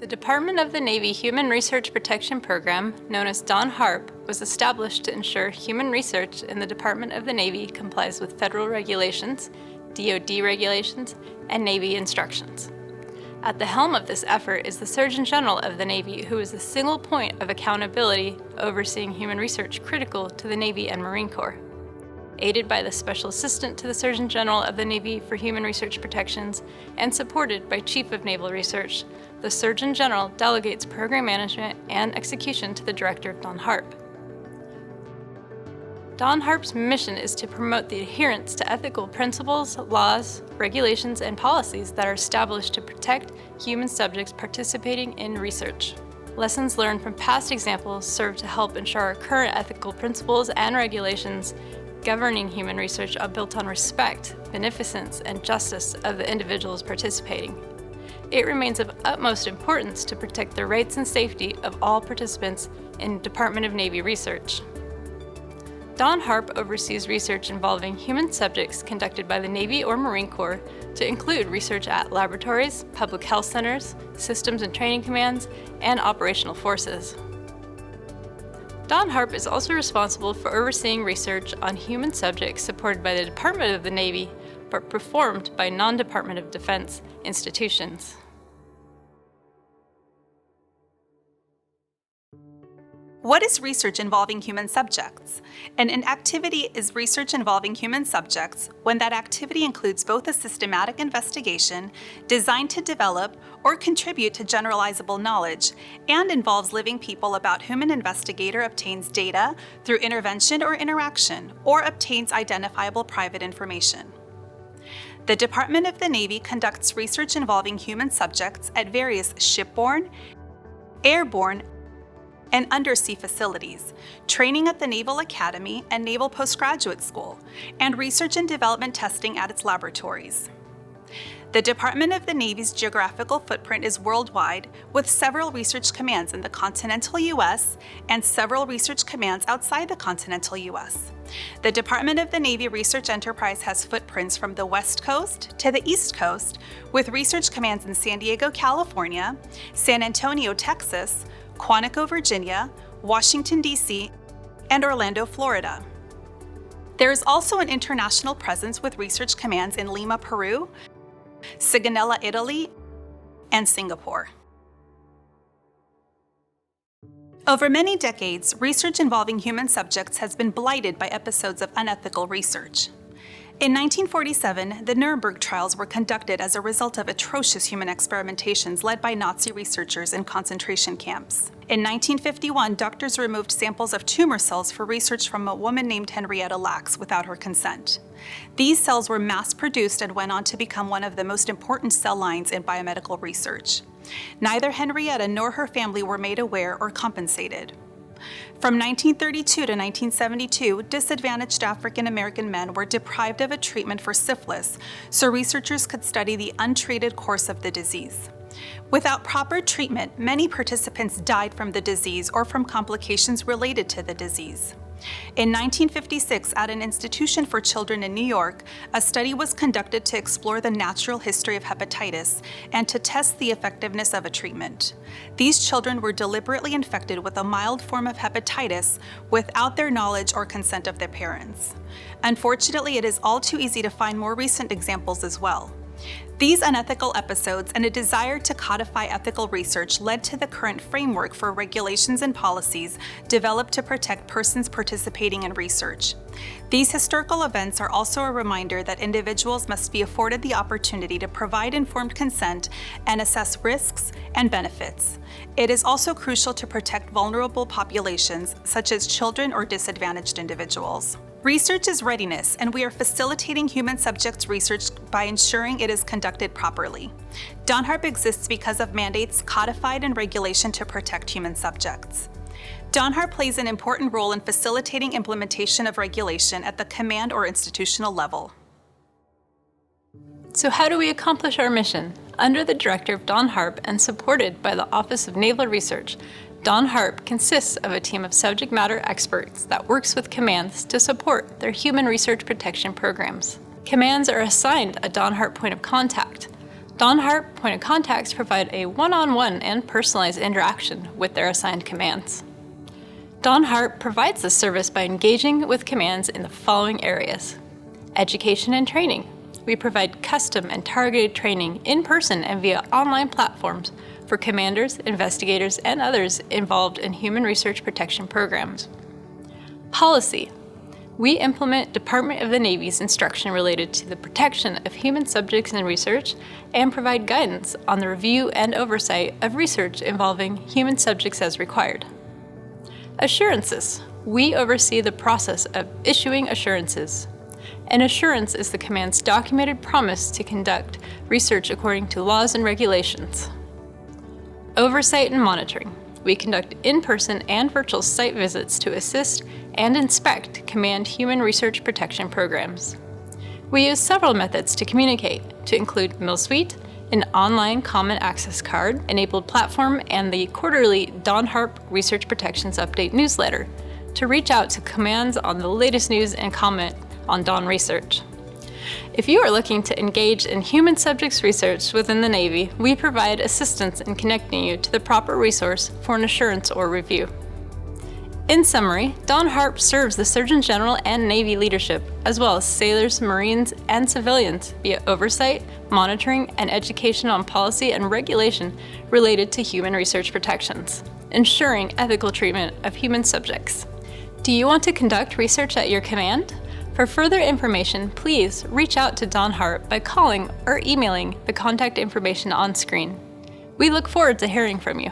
The Department of the Navy Human Research Protection Program, known as DON HRPP, was established to ensure human research in the Department of the Navy complies with federal regulations, DOD regulations, and Navy instructions. At the helm of this effort is the Surgeon General of the Navy, who is the single point of accountability overseeing human research critical to the Navy and Marine Corps. Aided by the Special Assistant to the Surgeon General of the Navy for Human Research Protections and supported by Chief of Naval Research, the Surgeon General delegates program management and execution to the Director of DON HRPP. DON HRPP's mission is to promote the adherence to ethical principles, laws, regulations, and policies that are established to protect human subjects participating in research. Lessons learned from past examples serve to help ensure our current ethical principles and regulations governing human research are built on respect, beneficence, and justice of the individuals participating. It remains of utmost importance to protect the rights and safety of all participants in Department of Navy research. DON HRPP oversees research involving human subjects conducted by the Navy or Marine Corps to include research at laboratories, public health centers, systems and training commands, and operational forces. DON HRPP is also responsible for overseeing research on human subjects supported by the Department of the Navy, but performed by non-Department of Defense institutions. What is research involving human subjects? An activity is research involving human subjects when that activity includes both a systematic investigation designed to develop or contribute to generalizable knowledge and involves living people about whom an investigator obtains data through intervention or interaction or obtains identifiable private information. The Department of the Navy conducts research involving human subjects at various shipborne, airborne, and undersea facilities, training at the Naval Academy and Naval Postgraduate School, and research and development testing at its laboratories. The Department of the Navy's geographical footprint is worldwide, with several research commands in the continental U.S. and several research commands outside the continental U.S. The Department of the Navy research enterprise has footprints from the West Coast to the East Coast, with research commands in San Diego, California, San Antonio, Texas, Quantico, Virginia, Washington, D.C., and Orlando, Florida. There is also an international presence with research commands in Lima, Peru, Sigonella, Italy, and Singapore. Over many decades, research involving human subjects has been blighted by episodes of unethical research. In 1947, the Nuremberg trials were conducted as a result of atrocious human experimentations led by Nazi researchers in concentration camps. In 1951, doctors removed samples of tumor cells for research from a woman named Henrietta Lacks without her consent. These cells were mass-produced and went on to become one of the most important cell lines in biomedical research. Neither Henrietta nor her family were made aware or compensated. From 1932 to 1972, disadvantaged African American men were deprived of a treatment for syphilis so researchers could study the untreated course of the disease. Without proper treatment, many participants died from the disease or from complications related to the disease. In 1956, at an institution for children in New York, a study was conducted to explore the natural history of hepatitis and to test the effectiveness of a treatment. These children were deliberately infected with a mild form of hepatitis without their knowledge or consent of their parents. Unfortunately, it is all too easy to find more recent examples as well. These unethical episodes and a desire to codify ethical research led to the current framework for regulations and policies developed to protect persons participating in research. These historical events are also a reminder that individuals must be afforded the opportunity to provide informed consent and assess risks and benefits. It is also crucial to protect vulnerable populations, such as children or disadvantaged individuals. Research is readiness, and we are facilitating human subjects research by ensuring it is conducted properly. DON HRPP exists because of mandates codified in regulation to protect human subjects. DON HRPP plays an important role in facilitating implementation of regulation at the command or institutional level. So how do we accomplish our mission? Under the director of DON HRPP and supported by the Office of Naval Research, DON HRPP consists of a team of subject matter experts that works with commands to support their human research protection programs. Commands are assigned a DON HRPP point of contact. DON HRPP point of contacts provide a one-on-one and personalized interaction with their assigned commands. DON HRPP provides this service by engaging with commands in the following areas: education and training. We provide custom and targeted training in person and via online platforms for commanders, investigators, and others involved in human research protection programs. Policy. We implement Department of the Navy's instruction related to the protection of human subjects in research and provide guidance on the review and oversight of research involving human subjects as required. Assurances. We oversee the process of issuing assurances. An assurance is the command's documented promise to conduct research according to laws and regulations. Oversight and monitoring. We conduct in-person and virtual site visits to assist and inspect command human research protection programs. We use several methods to communicate, to include MillSuite, an online common access card-enabled platform, and the quarterly DON HRPP Research Protections Update newsletter, to reach out to commands on the latest news and comment on DON research. If you are looking to engage in human subjects research within the Navy, we provide assistance in connecting you to the proper resource for an assurance or review. In summary, DON HRPP serves the Surgeon General and Navy leadership, as well as sailors, Marines, and civilians via oversight, monitoring, and education on policy and regulation related to human research protections, ensuring ethical treatment of human subjects. Do you want to conduct research at your command? For further information, please reach out to DON HRPP by calling or emailing the contact information on screen. We look forward to hearing from you.